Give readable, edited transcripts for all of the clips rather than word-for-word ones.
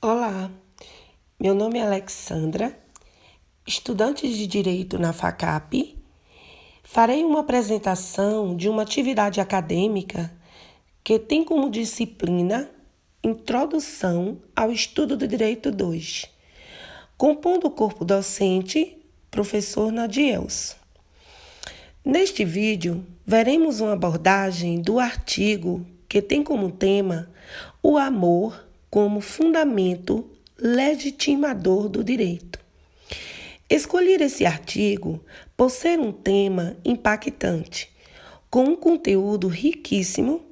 Olá, meu nome é Alexandra, estudante de Direito na FACAP. Farei uma apresentação de uma atividade acadêmica que tem como disciplina Introdução ao Estudo do Direito 2, compondo o corpo docente, professor Nadielso. Neste vídeo, veremos uma abordagem do artigo que tem como tema o amor como fundamento legitimador do direito. Escolhi esse artigo por ser um tema impactante, com um conteúdo riquíssimo,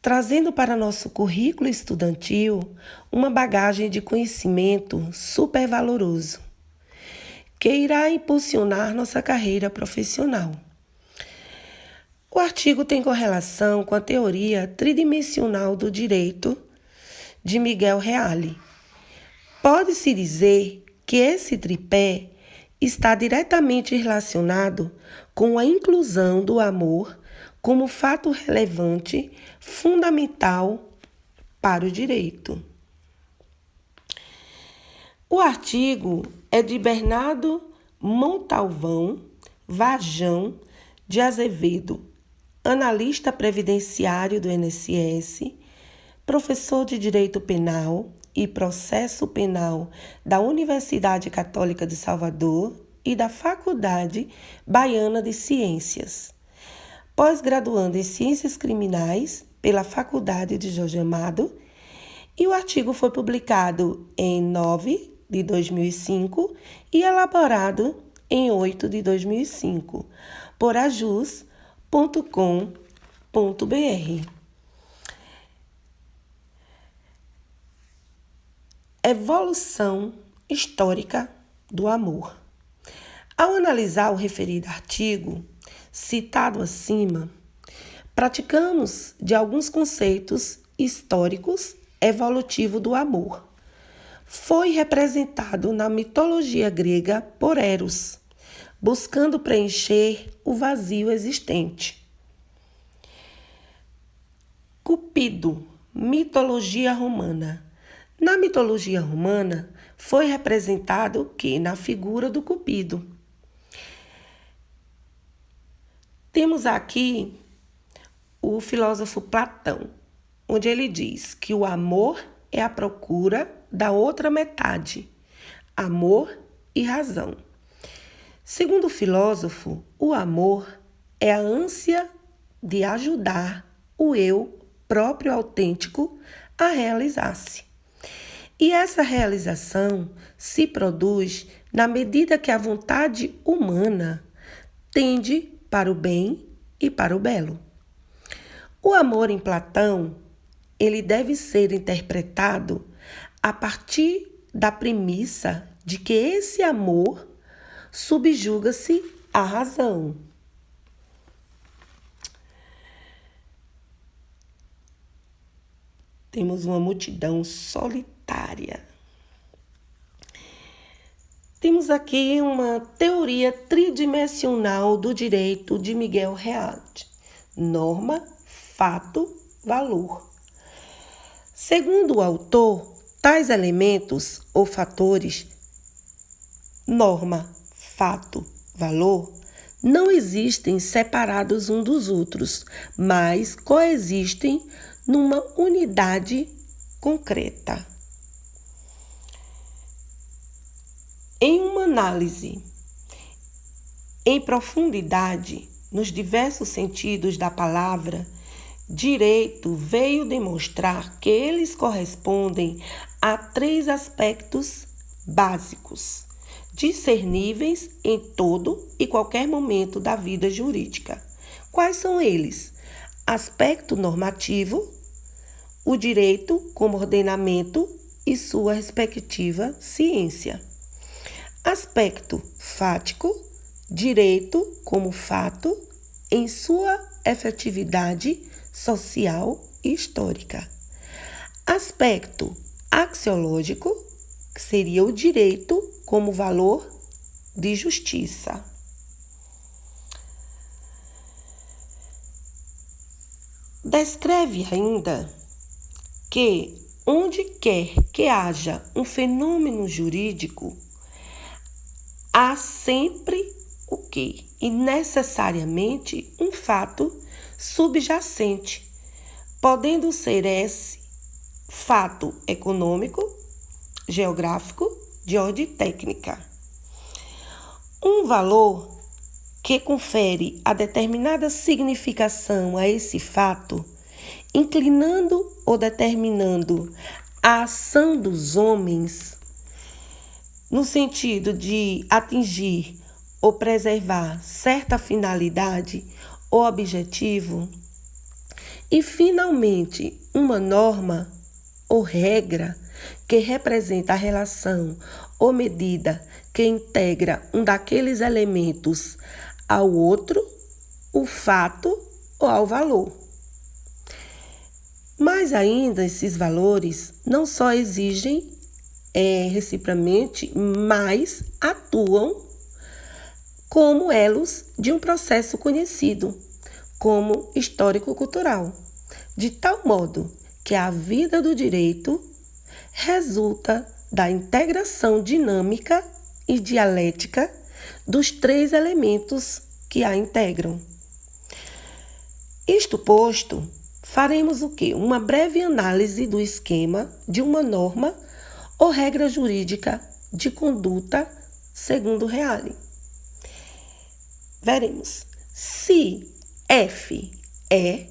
trazendo para nosso currículo estudantil uma bagagem de conhecimento supervaloroso, que irá impulsionar nossa carreira profissional. O artigo tem correlação com a teoria tridimensional do direito de Miguel Reale. Pode-se dizer que esse tripé está diretamente relacionado com a inclusão do amor como fato relevante, fundamental para o direito. O artigo é de Bernardo Montalvão Varjão de Azevedo, analista previdenciário do INSS, professor de Direito Penal e Processo Penal da Universidade Católica de Salvador e da Faculdade Baiana de Ciências, pós-graduando em Ciências Criminais pela Faculdade de Jorge Amado, e o artigo foi publicado em 9 de 2005 e elaborado em 8 de 2005 por ajus.com.br. Evolução histórica do amor. Ao analisar o referido artigo, citado acima, praticamos de alguns conceitos históricos evolutivos do amor. Foi representado na mitologia grega por Eros, buscando preencher o vazio existente. Cupido, mitologia romana. Na mitologia romana, foi representado que na figura do Cupido. Temos aqui o filósofo Platão, onde ele diz que o amor é a procura da outra metade, amor e razão. Segundo o filósofo, o amor é a ânsia de ajudar o eu próprio autêntico a realizar-se. E essa realização se produz na medida que a vontade humana tende para o bem e para o belo. O amor em Platão, ele deve ser interpretado a partir da premissa de que esse amor subjuga-se à razão. Temos uma multidão solitária. Temos aqui uma teoria tridimensional do direito de Miguel Reale. Norma, fato, valor. Segundo o autor, tais elementos ou fatores, norma, fato, valor, não existem separados uns dos outros, mas coexistem numa unidade concreta. Em uma análise em profundidade, nos diversos sentidos da palavra, direito veio demonstrar que eles correspondem a 3 aspectos básicos, discerníveis em todo e qualquer momento da vida jurídica. Quais são eles? Aspecto normativo, o direito como ordenamento e sua respectiva ciência. Aspecto fático, direito como fato em sua efetividade social e histórica. Aspecto axiológico, que seria o direito como valor de justiça. Descreve ainda que onde quer que haja um fenômeno jurídico, há sempre o quê? E necessariamente um fato subjacente, podendo ser esse fato econômico, geográfico, de ordem técnica. Um valor que confere a determinada significação a esse fato, inclinando ou determinando a ação dos homens, no sentido de atingir ou preservar certa finalidade ou objetivo, e, finalmente, uma norma ou regra que representa a relação ou medida que integra um daqueles elementos ao outro, o fato ou ao valor. Mas ainda esses valores não só exigem reciprocamente, mas atuam como elos de um processo conhecido como histórico-cultural, de tal modo que a vida do direito resulta da integração dinâmica e dialética dos três elementos que a integram. Isto posto, faremos o quê? Uma breve análise do esquema de uma norma ou regra jurídica de conduta segundo Reale. Veremos. Se F é,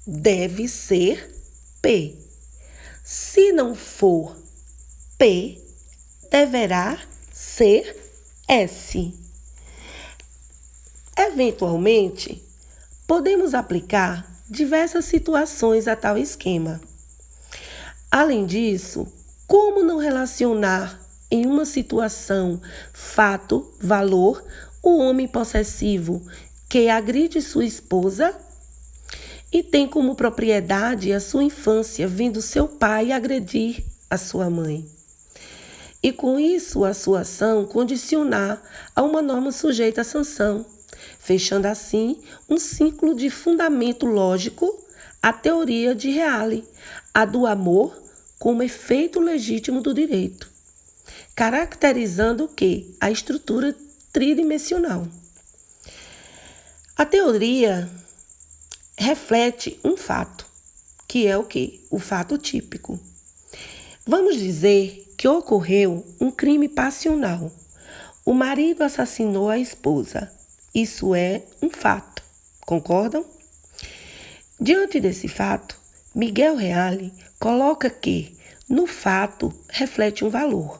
deve ser P. Se não for P, deverá ser S. Eventualmente, podemos aplicar diversas situações a tal esquema. Além disso, como não relacionar em uma situação fato, valor, o homem possessivo que agride sua esposa e tem como propriedade a sua infância, vendo seu pai agredir a sua mãe. E com isso a sua ação condicionar a uma norma sujeita à sanção, fechando assim um ciclo de fundamento lógico à teoria de Reale, a do amor como efeito legítimo do direito, caracterizando o quê? A estrutura tridimensional. A teoria reflete um fato, que é o quê? O fato típico. Vamos dizer que ocorreu um crime passional. O marido assassinou a esposa. Isso é um fato. Concordam? Diante desse fato, Miguel Reale coloca que, no fato, reflete um valor.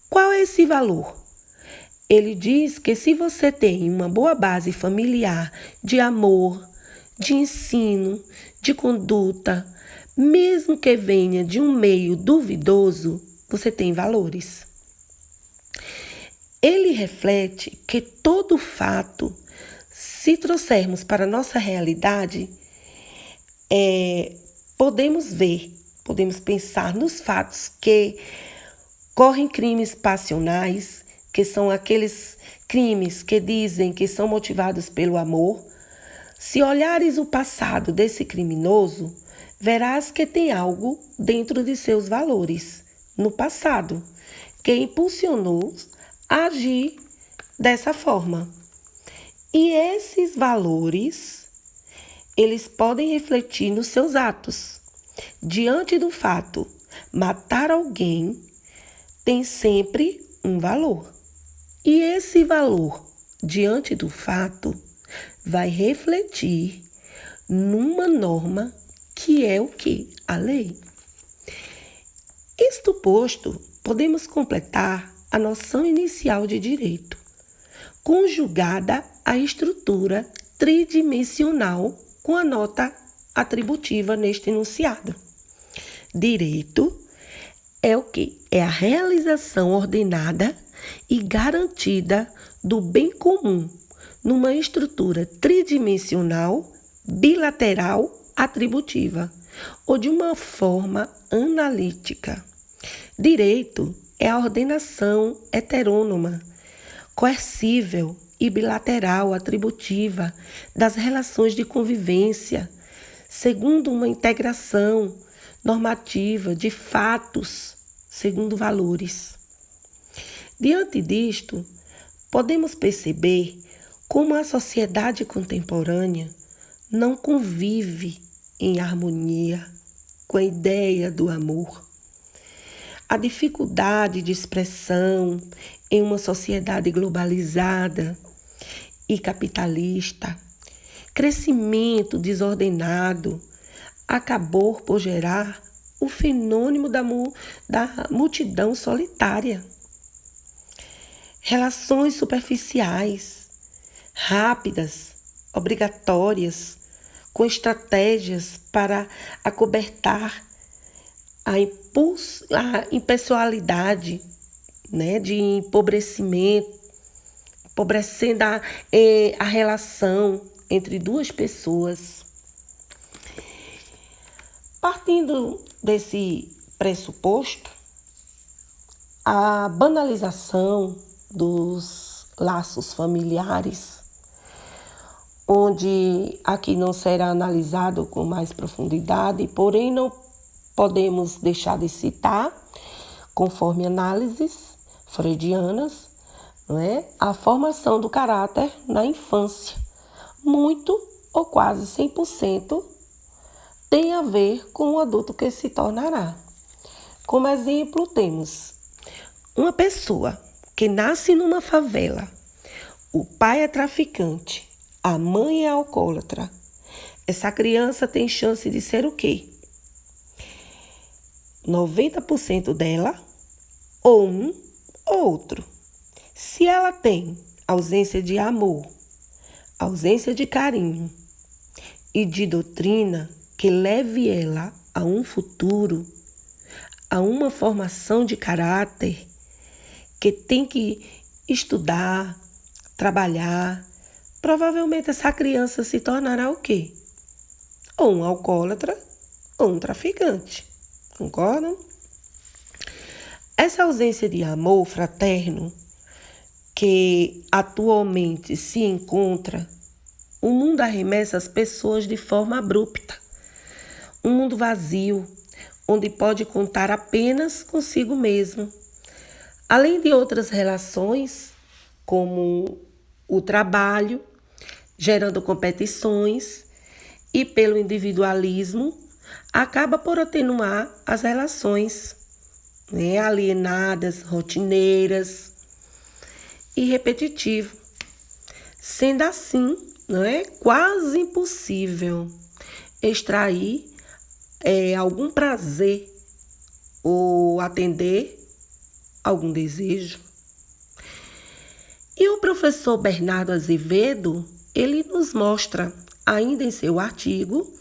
Qual é esse valor? Ele diz que se você tem uma boa base familiar de amor, de ensino, de conduta, mesmo que venha de um meio duvidoso, você tem valores. Ele reflete que todo fato, se trouxermos para a nossa realidade, podemos pensar nos fatos que correm crimes passionais, que são aqueles crimes que dizem que são motivados pelo amor. Se olhares o passado desse criminoso, verás que tem algo dentro de seus valores, no passado, que impulsionou a agir dessa forma. E esses valores, eles podem refletir nos seus atos. Diante do fato, matar alguém tem sempre um valor. E esse valor, diante do fato, vai refletir numa norma que é o quê? A lei. Isto posto, podemos completar a noção inicial de direito, conjugada à estrutura tridimensional com a nota atributiva neste enunciado. Direito é o quê? É a realização ordenada e garantida do bem comum numa estrutura tridimensional, bilateral, atributiva ou de uma forma analítica. Direito é a ordenação heterônoma, coercível e bilateral atributiva das relações de convivência, segundo uma integração normativa de fatos segundo valores. Diante disto, podemos perceber como a sociedade contemporânea não convive em harmonia com a ideia do amor. A dificuldade de expressão em uma sociedade globalizada e capitalista, crescimento desordenado, acabou por gerar o fenômeno da multidão solitária. Relações superficiais, rápidas, obrigatórias, com estratégias para acobertar a impessoalidade, de empobrecimento, empobrecendo a relação entre duas pessoas. Partindo desse pressuposto, a banalização dos laços familiares, onde aqui não será analisado com mais profundidade, porém não podemos deixar de citar, conforme análises freudianas, a formação do caráter na infância, muito ou quase 100%, tem a ver com o adulto que se tornará. Como exemplo, temos uma pessoa que nasce numa favela, o pai é traficante, a mãe é alcoólatra. Essa criança tem chance de ser o quê? 90% dela ou um ou outro. Se ela tem ausência de amor, ausência de carinho e de doutrina que leve ela a um futuro, a uma formação de caráter, que tem que estudar, trabalhar, provavelmente essa criança se tornará o quê? Ou um alcoólatra ou um traficante. Concordam? Essa ausência de amor fraterno que atualmente se encontra, o mundo arremessa as pessoas de forma abrupta. Um mundo vazio, onde pode contar apenas consigo mesmo. Além de outras relações, como o trabalho, gerando competições, e pelo individualismo, acaba por atenuar as relações alienadas, rotineiras e repetitivo. Sendo assim, quase impossível extrair algum prazer ou atender algum desejo. E o professor Bernardo Azevedo, ele nos mostra, ainda em seu artigo,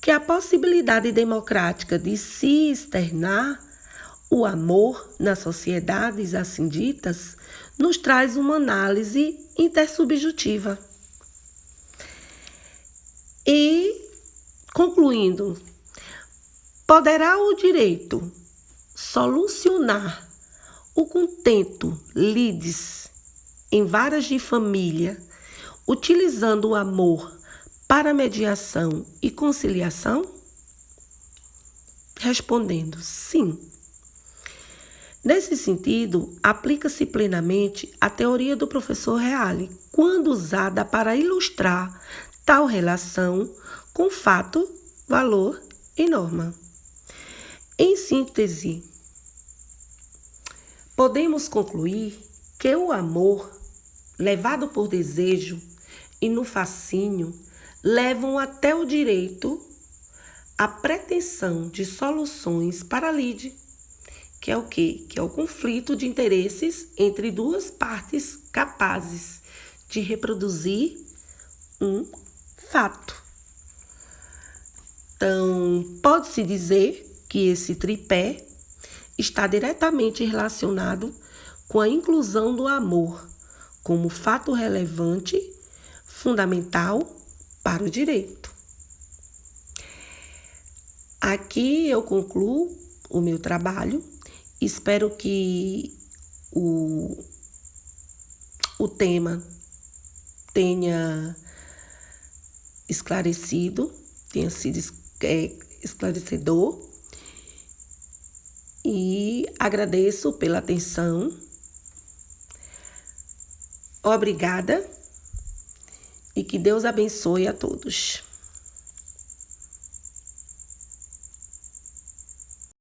que a possibilidade democrática de se externar o amor nas sociedades assim ditas nos traz uma análise intersubjetiva. E, concluindo, poderá o direito solucionar o contento lides em varas de família, utilizando o amor para mediação e conciliação? Respondendo sim. Nesse sentido, aplica-se plenamente a teoria do professor Reale, quando usada para ilustrar tal relação com fato, valor e norma. Em síntese, podemos concluir que o amor, levado por desejo e no fascínio, levam até o direito à pretensão de soluções para a lide, que é o quê? Que é o conflito de interesses entre duas partes capazes de reproduzir um fato. Então, pode-se dizer que esse tripé está diretamente relacionado com a inclusão do amor como fato relevante, fundamental para o direito. Aqui eu concluo o meu trabalho. Espero que o tema tenha esclarecido, tenha sido esclarecedor e agradeço pela atenção. Obrigada e que Deus abençoe a todos.